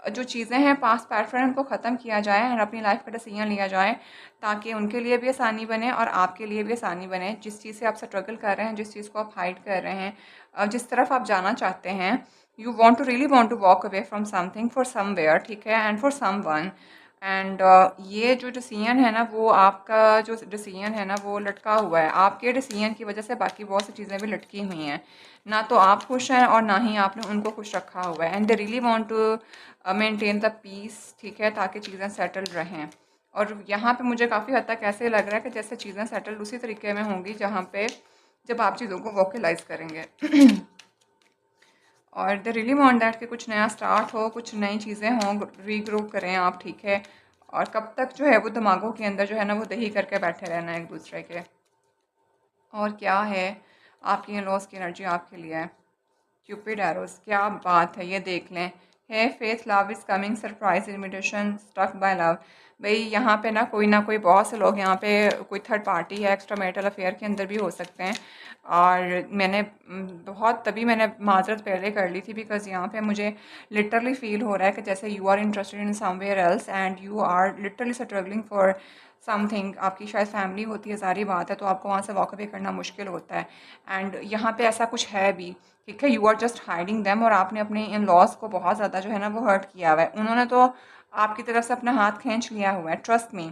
जो चीज़ें हैं पास्ट पैटर्न उनको ख़त्म किया जाए और अपनी लाइफ का डिसीजन लिया जाए ताकि उनके लिए भी आसानी बने और आपके लिए भी आसानी बने। जिस चीज़ से आप स्ट्रगल कर रहे हैं, जिस चीज़ को आप हाइड कर रहे हैं, जिस तरफ आप जाना चाहते हैं, you want to really want to walk away from something for somewhere, ठीक है, and for someone. And ये जो डिसीजन है ना, वो आपका जो डिसीजन है ना वो लटका हुआ है। आपके डिसीजन की वजह से बाकी बहुत सी चीज़ें भी लटकी हुई हैं। ना तो आप खुश हैं और ना ही आपने उनको खुश रखा हुआ है। And they really want to maintain the peace, ठीक है, ताकि चीज़ें सेटल रहें। और यहाँ पे मुझे काफ़ी हद तक ऐसे लग रहा है कि जैसे चीज़ें सेटल उसी तरीके में होंगी जहाँ पे जब आप चीज़ों को वोकलाइज करेंगे और द रियली वांट दैट कि कुछ नया स्टार्ट हो, कुछ नई चीज़ें हों, रीग्रो करें आप, ठीक है। और कब तक जो है वो दिमागों के अंदर जो है ना वो दही करके बैठे रहना एक दूसरे के। और क्या है, आपकी इन लॉस की एनर्जी आपके लिए है। क्यूपिड एरोस, क्या बात है, ये देख लें। है faith love is coming surprise invitation stuck by love. भाई यहाँ पे ना कोई बहुत से लोग यहाँ पे कोई थर्ड पार्टी है, एक्स्ट्रा मैरिटल अफेयर के अंदर भी हो सकते हैं। और तभी मैंने माजरत पहले कर ली थी, बिकॉज यहाँ पे मुझे लिटरली फील हो रहा है कि जैसे you are interested in somewhere else and you are literally struggling for something. आपकी शायद फैमिली होती है, सारी बात है, तो आपको वहाँ से वॉक अवे करना मुश्किल होता है। एंड यहाँ पे ऐसा कुछ है भी, ठीक है। You are just hiding them, और आपने अपने इन लॉस को बहुत ज़्यादा जो है ना वो हर्ट किया हुआ है। उन्होंने तो आपकी तरफ से अपना हाथ खींच लिया हुआ है, ट्रस्ट मी।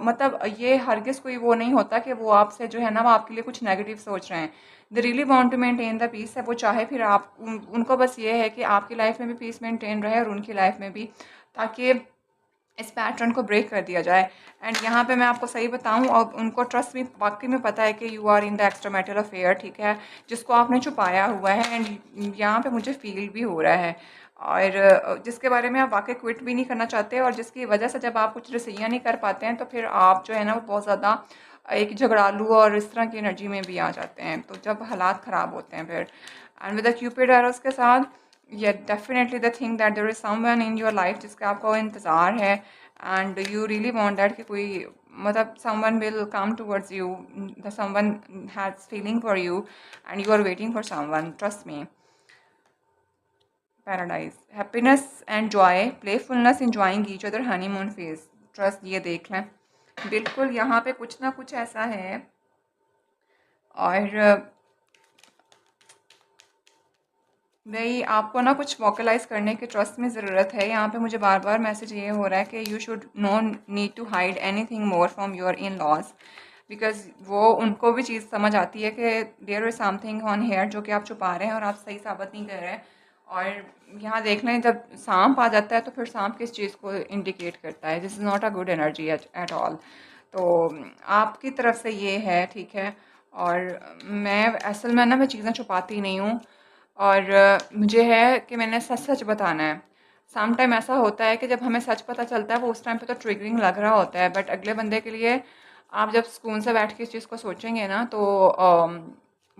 मतलब ये हरगिज़ कोई वो नहीं होता कि वो आपसे जो है ना वो आपके लिए कुछ नेगेटिव सोच रहे हैं। The really want to maintain the peace है, वो चाहे फिर उनको बस ये है कि आपकी लाइफ में भी पीस मेंटेन रहे और उनकी लाइफ में भी, ताकि इस पैटर्न को ब्रेक कर दिया जाए। एंड यहाँ पे मैं आपको सही बताऊँ, और उनको ट्रस्ट भी वाकई में पता है कि you are in the extra marital affair, ठीक है, जिसको आपने छुपाया हुआ है। एंड यहाँ पे मुझे फील भी हो रहा है, और जिसके बारे में आप वाकई क्विट भी नहीं करना चाहते, और जिसकी वजह से जब आप कुछ डिसीजन नहीं कर पाते हैं तो फिर आप जो है ना वो बहुत ज़्यादा एक झगड़ालू और इस तरह की एनर्जी में भी आ जाते हैं, तो जब हालात ख़राब होते हैं फिर। And with the Cupid Eros के साथ, ये definitely the thing that there is someone in your life जिसका आपको इंतज़ार है, and you really want that कि कोई, मतलब someone will come towards you, the someone has feeling for you and you are waiting for someone, trust me. Paradise, happiness and joy, playfulness, enjoying each other, honeymoon phase, trust, ये देख लें। बिल्कुल यहाँ पे कुछ ना कुछ ऐसा है। और भाई आपको ना कुछ वोकलाइज करने की ट्रस्ट में ज़रूरत है। यहाँ पे मुझे बार बार मैसेज ये हो रहा है कि you should no need to hide anything more from your in laws, because वो उनको भी चीज़ समझ आती है कि there is something on here जो कि आप छुपा रहे हैं और आप सही साबित नहीं कर रहे हैं। और यहाँ देख लें, जब सांप आ जाता है तो फिर सांप किस चीज़ को इंडिकेट करता है, this is not a good energy at all. तो आपकी तरफ से ये है, ठीक है। और मैं असल में ना मैं चीज़ें छुपाती नहीं हूँ, और मुझे है कि मैंने सच सच बताना है। सम टाइम ऐसा होता है कि जब हमें सच पता चलता है वो उस टाइम पे तो ट्रिगरिंग लग रहा होता है, बट अगले बंदे के लिए आप जब सुकून से बैठ के इस चीज़ को सोचेंगे ना तो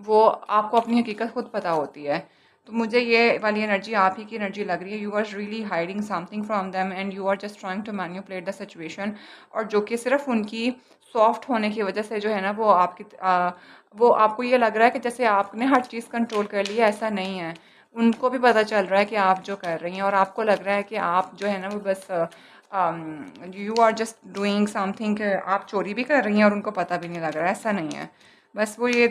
वो आपको अपनी हकीकत खुद पता होती है। तो मुझे ये वाली एनर्जी आप ही की एनर्जी लग रही है। You are really hiding something from them and you are just trying to manipulate the situation, और जो कि सिर्फ उनकी सॉफ्ट होने की वजह से जो है ना, वो आपको ये लग रहा है कि जैसे आपने हर चीज़ कंट्रोल कर लिया। ऐसा नहीं है। उनको भी पता चल रहा है कि आप जो कर रही हैं, और आपको लग रहा है कि आप जो है ना वो बस you are just doing something, आप चोरी भी कर रही हैं और उनको पता भी नहीं लग रहा है। ऐसा नहीं है। बस वो ये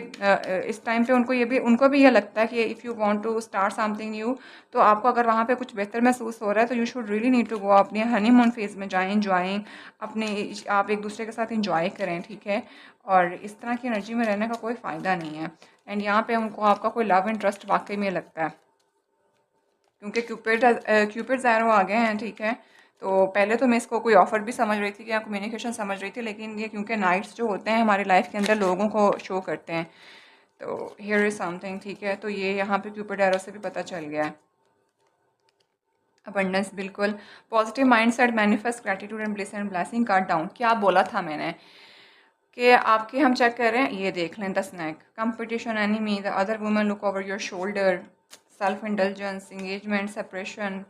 इस टाइम पे उनको भी ये लगता है कि if you want to start something new, तो आपको अगर वहाँ पे कुछ बेहतर महसूस हो रहा है तो you should really need to go, अपने हनीमून फेज़ में जाएँ, एंजॉयिंग अपने, आप एक दूसरे के साथ इंजॉय करें, ठीक है। और इस तरह की एनर्जी में रहने का कोई फ़ायदा नहीं है। एंड यहाँ पे उनको आपका कोई लव इंटरेस्ट वाकई में लगता है, क्योंकि क्यूपिड ज़ैरो आ गए हैं, ठीक है। तो पहले तो मैं इसको कोई ऑफ़र भी समझ रही थी कि या कम्युनिकेशन समझ रही थी, लेकिन ये क्योंकि नाइट्स जो होते हैं हमारी लाइफ के अंदर लोगों को शो करते हैं, तो हियर इज़ समथिंग, ठीक है। तो ये यहाँ पे क्यूपिड एरो से भी पता चल गया है। अबंडेंस, बिल्कुल positive mindset, manifest gratitude and bliss and blessing card down. क्या बोला था मैंने कि आपके, हम चेक कर रहे हैं, ये देख लें, the snack, competition, enemy, the other woman look over your shoulder, self indulgence, engagement, separation.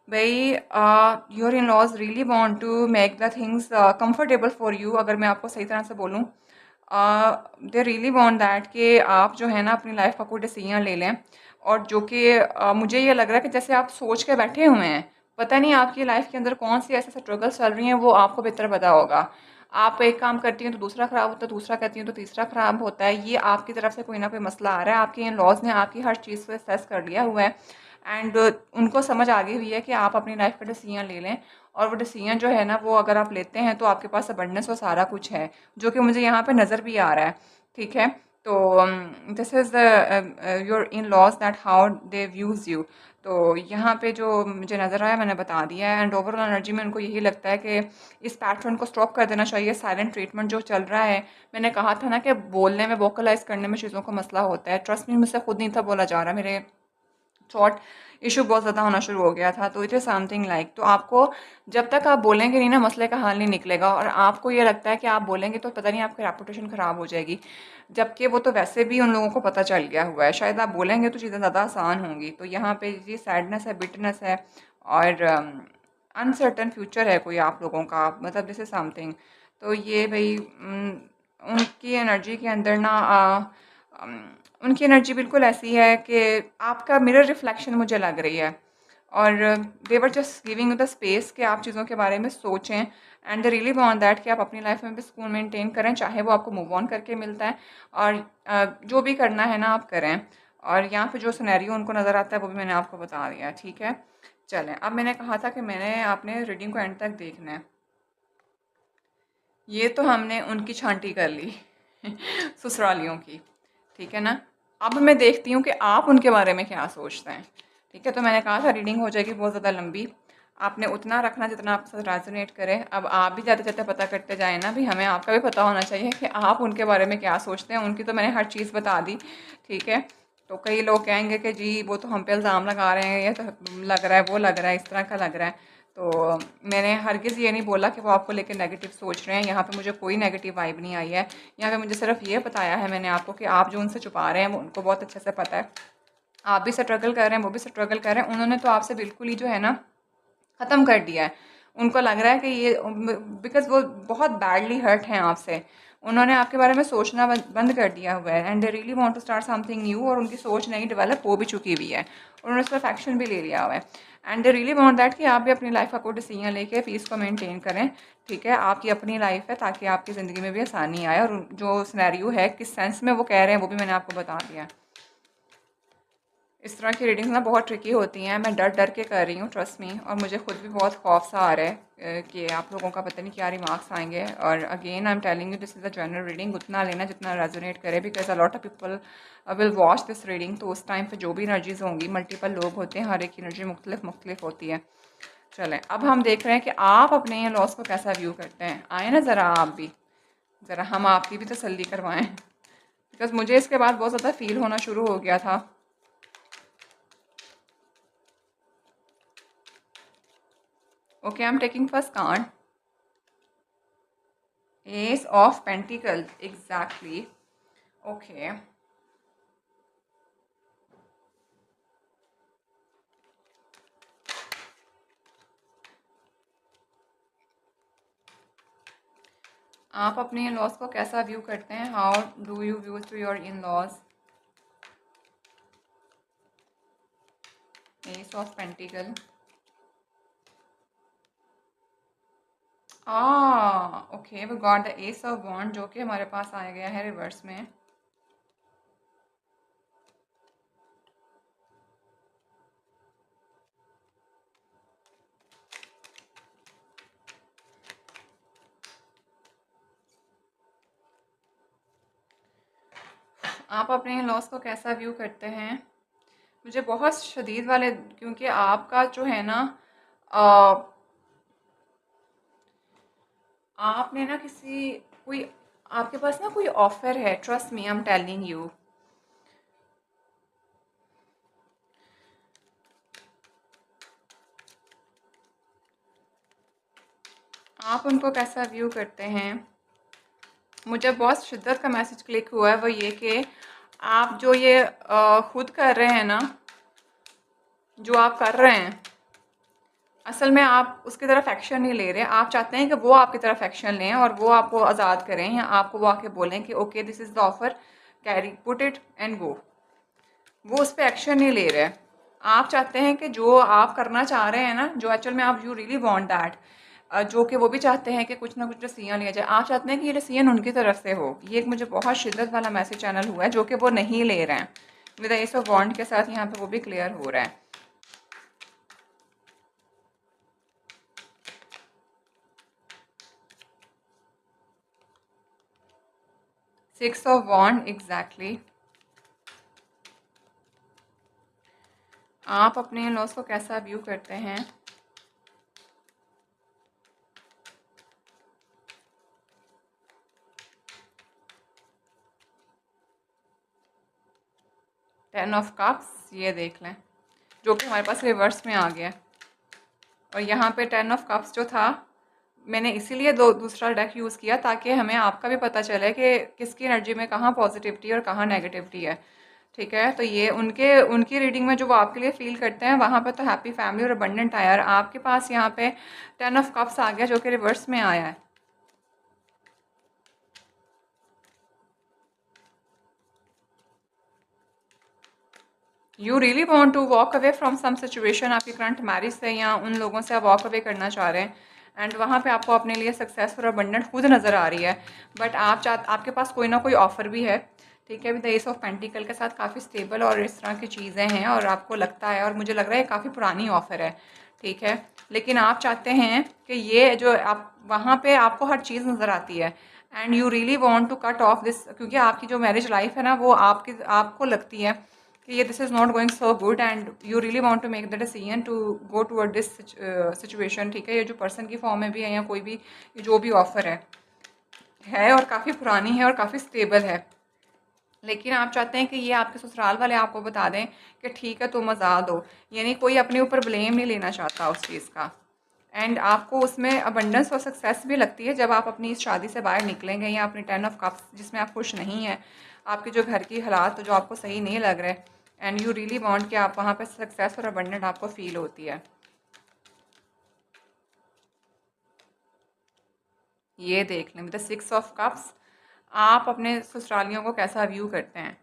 भाई your in laws really want to make the things comfortable for you. अगर मैं आपको सही तरह से बोलूँ, दे रियली वांट दैट कि आप जो है ना अपनी लाइफ का कोई डिसीजन ले लें, और जो कि मुझे ये लग रहा है कि जैसे आप सोच के बैठे हुए हैं। पता नहीं आपकी लाइफ के अंदर कौन सी ऐसे स्ट्रगल्स चल रही हैं, वो आपको बेहतर पता होगा। आप एक काम करती हैं तो दूसरा ख़राब होता है, दूसरा करती हैं तो तीसरा ख़राब होता है। ये आपकी तरफ से कोई ना कोई मसला आ रहा है। आपके इन लॉज ने आपकी हर चीज़ को असेस कर लिया हुआ है, एंड उनको समझ आ गई हुई है कि आप अपनी लाइफ का डिसीजन ले लें। और वो डिसीजन जो है ना, वो अगर आप लेते हैं तो आपके पास अबंडेंस और सारा कुछ है, जो कि मुझे यहाँ पे नज़र भी आ रहा है, ठीक है। तो this is the your in laws that how they views you. तो यहाँ पे जो मुझे नज़र आया मैंने बता दिया है। एंड ओवरऑल एनर्जी में उनको यही लगता है कि इस पैटर्न को स्टॉप कर देना चाहिए। साइलेंट ट्रीटमेंट जो चल रहा है, मैंने कहा था ना कि बोलने में, वोकलाइज करने में चीज़ों का मसला होता है। ट्रस्ट में मुझसे खुद नहीं था बोला जा रहा, मेरे थॉट इशू बहुत ज़्यादा होना शुरू हो गया था। तो इट इज़ समथिंग लाइक, तो आपको जब तक आप बोलेंगे नहीं ना, मसले का हल नहीं निकलेगा। और आपको ये लगता है कि आप बोलेंगे तो पता नहीं आपकी रेपुटेशन ख़राब हो जाएगी, जबकि वो तो वैसे भी उन लोगों को पता चल गया हुआ है। शायद आप बोलेंगे तो चीज़ें ज़्यादा आसान होंगी। तो यहाँ पे ये सैडनेस है, बिटनेस है, और अनसर्टन फ्यूचर है कोई आप लोगों का, मतलब दिस इज़ समथिंग। तो ये भाई उनकी एनर्जी के अंदर ना अम, उनकी एनर्जी बिल्कुल ऐसी है कि आपका मिरर रिफ्लेक्शन मुझे लग रही है। और they were just giving you the space कि आप चीज़ों के बारे में सोचें, and they really want that कि आप अपनी लाइफ में भी सुकून मेंटेन करें, चाहे वो आपको मूव ऑन करके मिलता है, और जो भी करना है ना आप करें। और यहाँ पे जो सिनेरियो उनको नज़र आता है वो भी मैंने आपको बता दिया है, ठीक है। चलें, अब मैंने कहा था कि मैंने आपने रीडिंग को एंड तक देखना है। ये तो हमने उनकी छांटी कर ली ससुरालियों की, ठीक है ना। अब मैं देखती हूँ कि आप उनके बारे में क्या सोचते हैं, ठीक है। तो मैंने कहा था रीडिंग हो जाएगी बहुत ज़्यादा लंबी, आपने उतना रखना जितना आपके साथ रेजोनेट करे। अब आप भी जाते जाते पता करते जाए ना, भी हमें आपका भी पता होना चाहिए कि आप उनके बारे में क्या सोचते हैं। उनकी तो मैंने हर चीज़ बता दी, ठीक है। तो कई लोग कहेंगे कि जी वो तो हम पे इल्ज़ाम लगा रहे हैं, ये तो लग रहा है, वो लग रहा है, इस तरह का लग रहा है। तो मैंने हरगिज़ ये नहीं बोला कि वो आपको लेकर नेगेटिव सोच रहे हैं। यहाँ पे मुझे कोई नेगेटिव वाइब नहीं आई है। यहाँ पे मुझे सिर्फ ये बताया है मैंने आपको कि आप जो उनसे छुपा रहे हैं वो उनको बहुत अच्छे से पता है। आप भी स्ट्रगल कर रहे हैं, वो भी स्ट्रगल कर रहे हैं। उन्होंने तो आपसे बिल्कुल ही जो है ना ख़त्म कर दिया है। उनको लग रहा है कि ये, बिकॉज़ वो बहुत बैडली हर्ट हैं आपसे। उन्होंने आपके बारे में सोचना बंद कर दिया हुआ है, and they really want to start something new, और उनकी सोच नई डेवलप हो भी चुकी हुई है। उन्होंने उस पर एक्शन भी ले लिया हुआ है, and they really want that कि आप भी अपनी लाइफ का कोई डिसीजन लेके पीस को मेंटेन करें, ठीक है। आपकी अपनी लाइफ है, ताकि आपकी ज़िंदगी में भी आसानी आए। और जो सिनेरियो है, किस सेंस में वो कह रहे हैं, वो भी मैंने आपको बता दिया है। इस तरह की रीडिंग्स ना बहुत ट्रिकी होती हैं। मैं डर डर के कर रही हूँ, ट्रस्ट मी, और मुझे खुद भी बहुत खौफ सा आ रहा है कि आप लोगों का पता नहीं क्या रिमार्क्स आएंगे। और again I am telling you, this is a general reading, उतना लेना जितना रेजोनेट करे, because a lot of people will watch this reading. तो उस टाइम पे जो भी एनर्जीज होंगी, मल्टीपल लोग होते हैं, हर एक की एनर्जी मुख्तलिफ होती है। चलें, अब हम देख रहे हैं कि आप अपने लॉस को कैसा व्यू करते हैं। आए ना ज़रा आप भी, ज़रा हम आपकी भी तसल्ली करवाएं, बिकॉज मुझे इसके बाद बहुत ज़्यादा फील होना शुरू हो गया था। Okay, I'm taking first card. Ace of Pentacles, exactly. Okay. आप अपने इन लॉज को कैसा व्यू करते हैं? How do you view to your in laws? Ace of pentacle. Okay, we got the S of wand जो कि हमारे पास आ गया है रिवर्स में। आप अपने लॉस को कैसा व्यू करते हैं? मुझे बहुत शदीद वाले, क्योंकि आपका जो है ना, अ, आपने ना किसी कोई आपके पास ना कोई ऑफर है, trust me, I am telling you. आप उनको कैसा व्यू करते हैं? मुझे बहुत शिद्दत का मैसेज क्लिक हुआ है, वो ये कि आप जो ये खुद कर रहे हैं ना, जो आप कर रहे हैं, असल में आप उसकी तरफ एक्शन नहीं ले रहे। आप चाहते हैं कि वो आपकी तरफ एक्शन लें और वो आपको आज़ाद करें, या आपको वो आके बोलें कि okay this is the offer, carry put it and go. वो उस पर एक्शन नहीं ले रहे। आप चाहते हैं कि जो आप करना चाह रहे हैं ना, जो एक्चुअल में आप यू रियली वांट दैट, जो कि वो भी चाहते हैं कि कुछ ना कुछ डिसीजन लिया जाए। आप चाहते हैं कि ये डिसीजन उनकी तरफ से हो। ये एक मुझे बहुत शिद्दत वाला मैसेज चैनल हुआ है जो कि वो नहीं ले रहे हैं। विद एस ऑफ वॉन्ड के साथ यहाँ पे वो भी क्लियर हो रहा है। Six of wand exactly. आप अपने लॉस को कैसा व्यू करते हैं? टेन ऑफ कप्स, ये देख लें, जो कि हमारे पास रिवर्स में आ गया। और यहाँ पे टेन ऑफ कप्स जो था, मैंने इसीलिए दूसरा डेक यूज़ किया ताकि हमें आपका भी पता चले कि किसकी एनर्जी में कहाँ पॉजिटिविटी और कहाँ नेगेटिविटी है। ठीक है, तो ये उनके उनकी रीडिंग में जो वो आपके लिए फील करते हैं, वहाँ पे तो हैप्पी फैमिली और अबंडेंट आया। और आपके पास यहाँ पे टेन ऑफ कप्स आ गया जो कि रिवर्स में आया है। You really want to walk away from some situation, आपकी करंट मैरिज से या उन लोगों से आप वॉक अवे करना चाह रहे हैं। एंड वहाँ पे आपको अपने लिए सक्सेस और अबंडेंट खुद नज़र आ रही है। बट आपके पास कोई ना कोई ऑफर भी है। ठीक है, with the S of pentacle के साथ काफ़ी स्टेबल और इस तरह की चीज़ें हैं, और आपको लगता है, और मुझे लग रहा है काफ़ी पुरानी ऑफर है। ठीक है, लेकिन आप चाहते हैं कि ये जो आप वहाँ पे आपको हर चीज़ नज़र आती है, and you really want to cut off this, क्योंकि आपकी जो मैरिज लाइफ है ना, वो आपको लगती है कि ये this is not going so good, and you really want to make the decision to go toward this situation. ठीक है, ये जो पर्सन की फॉर्म में भी है या कोई भी जो भी ऑफर है और काफ़ी पुरानी है और काफ़ी स्टेबल है। लेकिन आप चाहते हैं कि ये आपके ससुराल वाले आपको बता दें कि ठीक है तुम आज़ाद हो, यानी कोई अपने ऊपर ब्लेम नहीं लेना चाहता उस चीज़ का। एंड आपको उसमें अबंडेंस और सक्सेस भी लगती है जब आप अपनी इस शादी से बाहर निकलेंगे, या अपनी टेन ऑफ कप्स जिसमें आप खुश नहीं हैं, आपके जो घर की हालात जो आपको सही नहीं लग रहे, एंड यू रियली वांट कि आप वहाँ पर सक्सेस और अबंडेंट आपको फील होती है। ये देख लें, द सिक्स ऑफ कप्स। आप अपने ससुरालियों को कैसा व्यू करते हैं?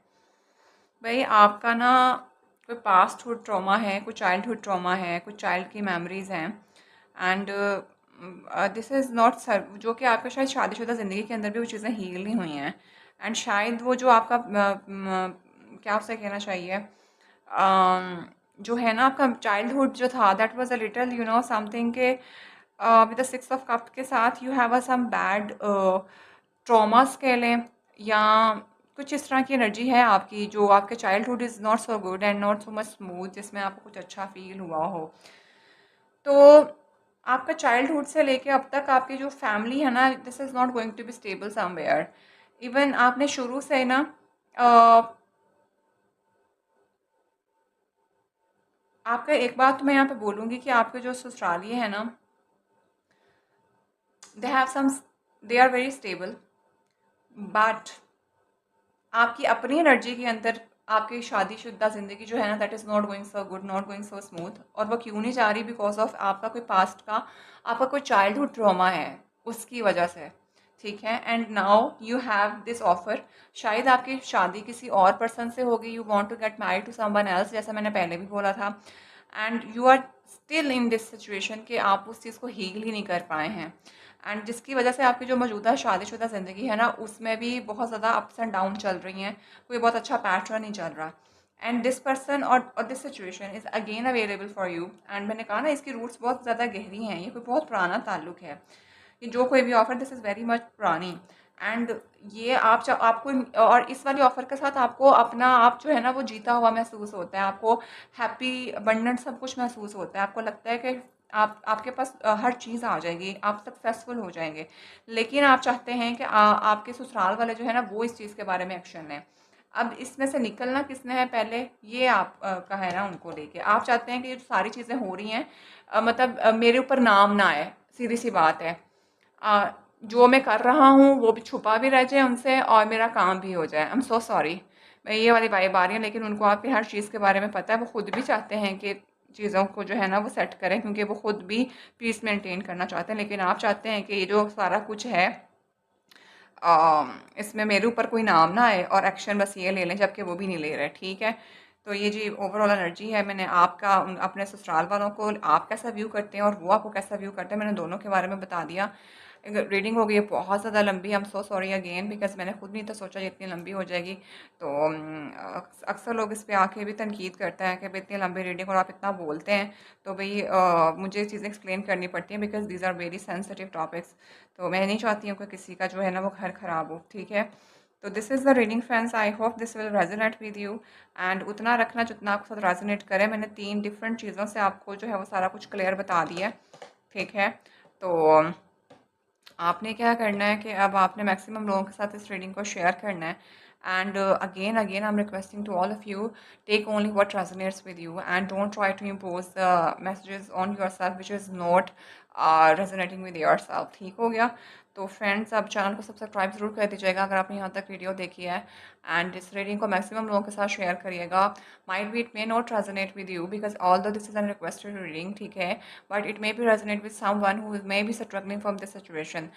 भाई आपका ना कोई पास्टहुड ट्रॉमा है, कोई चाइल्डहुड ट्रॉमा है, कुछ चाइल्ड की मेमोरीज हैं, and this is not sir, जो कि आपके शायद शादीशुदा ज़िंदगी के अंदर भी वो चीज़ें हील नहीं हुई हैं। एंड शायद वो जो आपका क्या उसे कहना चाहिए, जो है ना आपका चाइल्डहुड जो था, that was a little you know something के with the six of cup के साथ you have a some bad traumas कह लें, या कुछ इस तरह की एनर्जी है आपकी, जो आपके childhood is not so good and not so much smooth, जिसमें आपको कुछ अच्छा फील हुआ हो। तो आपका चाइल्डहुड से लेके अब तक आपकी जो फैमिली है ना, this is not going to be stable somewhere. Even आपने शुरू से ना, आपका एक बात तो मैं यहाँ पे बोलूँगी कि आपके जो ससुरालिए हैं ना, they have some, they are very stable, but आपकी अपनी एनर्जी के अंदर आपकी शादीशुदा ज़िंदगी जो है ना, that is not going so good, not going so smooth. और वो क्यों नहीं जा रही? बिकॉज ऑफ आपका कोई पास्ट का, आपका कोई चाइल्डहुड ट्रॉमा है, उसकी वजह से। ठीक है। And now you have this offer, शायद आपकी शादी किसी और पर्सन से होगी, you want to get married to someone else, जैसा मैंने पहले भी बोला था, and you are still in this situation कि आप उस चीज़ को हील ही नहीं कर पाए हैं, एंड जिसकी वजह से आपकी जो मौजूदा शादीशुदा ज़िंदगी है ना, उसमें भी बहुत ज़्यादा अप्स एंड डाउन चल रही हैं, कोई बहुत अच्छा पैटर्न नहीं चल रहा। एंड दिस पर्सन और this situation is again available for you, and मैंने कहा ना इसकी रूट्स बहुत ज़्यादा गहरी हैं, ये कोई बहुत पुराना ताल्लुक है, कि जो कोई भी offer this is very much पुरानी। एंड ये आपको, और इस वाली ऑफ़र के साथ आपको अपना आप जो है ना वो जीता हुआ महसूस होता है, आपको हैप्पी अबंडेंट सब कुछ महसूस होता है, आपको लगता है कि आपके पास हर चीज़ आ जाएगी, आप सक्सेसफुल हो जाएंगे। लेकिन आप चाहते हैं कि आपके ससुराल वाले जो है ना वो इस चीज़ के बारे में एक्शन लें। अब इसमें से निकलना किसने है पहले, ये आप का है ना उनको लेके। आप चाहते हैं कि ये जो सारी चीज़ें हो रही हैं मतलब मेरे ऊपर नाम ना आए, सीधी सी बात है। अ, जो मैं कर रहा हूँ वो भी छुपा भी रह जाए उनसे और मेरा काम भी हो जाए। आई एम सो सॉरी, मैं ये वाली वाइब आ रही है, लेकिन उनको आपकी हर चीज़ के बारे में पता है, वो खुद भी चाहते हैं कि चीज़ों को जो है ना वो सेट करें, क्योंकि वो खुद भी पीस मेंटेन करना चाहते हैं। लेकिन आप चाहते हैं कि ये जो सारा कुछ है इसमें मेरे ऊपर कोई नाम ना आए और एक्शन बस ये ले लें, जबकि वो भी नहीं ले रहे। ठीक है, तो ये जी ओवरऑल एनर्जी है। मैंने आपका अपने ससुराल वालों को आप कैसा व्यू करते हैं और वो आपको कैसा व्यू करते हैं, मैंने दोनों के बारे में बता दिया। रीडिंग हो गई है बहुत ज़्यादा लंबी, आई am so sorry again, because मैंने खुद नहीं तो सोचा ये इतनी लंबी हो जाएगी। तो अक्सर लोग इस पे आके भी तनकीद करते हैं कि भाई इतनी लंबी रीडिंग और आप इतना बोलते हैं, तो भाई मुझे चीज़ें एक्सप्लेन करनी पड़ती हैं, because these are very sensitive topics. तो मैं नहीं चाहती हूँ कि किसी का जो है ना वो घर ख़राब हो। ठीक है, तो this is the reading friends, I hope this will resonate with you, and उतना रखना जितना आपके साथ रेजोनेट करे। मैंने 3 डिफरेंट चीज़ों से आपको जो है वो सारा कुछ क्लियर बता दिया है। ठीक है, तो आपने क्या करना है कि अब आपने मैक्सिमम लोगों के साथ इस रीडिंग को शेयर करना है। And again again I am requesting to all of you, take only what resonates with you and don't try to impose messages on yourself which is not resonating with yourself. ठीक हो गया? तो friends, अब channel को subscribe ज़रूर कर दीजिएगा अगर आपने यहाँ तक वीडियो देखी है, एंड इस रीडिंग को मैक्सिमम लोगों के साथ शेयर करिएगा। Might be it may not resonate with you because although this is an requested reading, ठीक है, but it may be resonate with someone who may be struggling from this situation.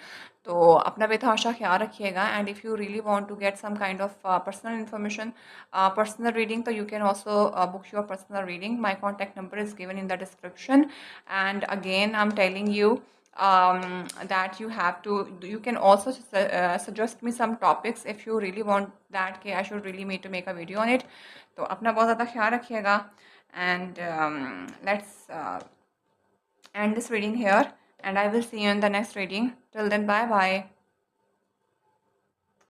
तो अपना बेतहाशा ख्याल रखिएगा, and if you really want to get some kind of personal information, personal reading, तो you can also book your personal reading. My contact number is given in the description, and again I am telling you that you can also suggest me some topics if you really want that कि I should really me to make a video on it। तो अपना बहुत ज़्यादा ख्याल रखिएगा, and let's end this reading here, and I will see you in the next reading. Till then, bye bye.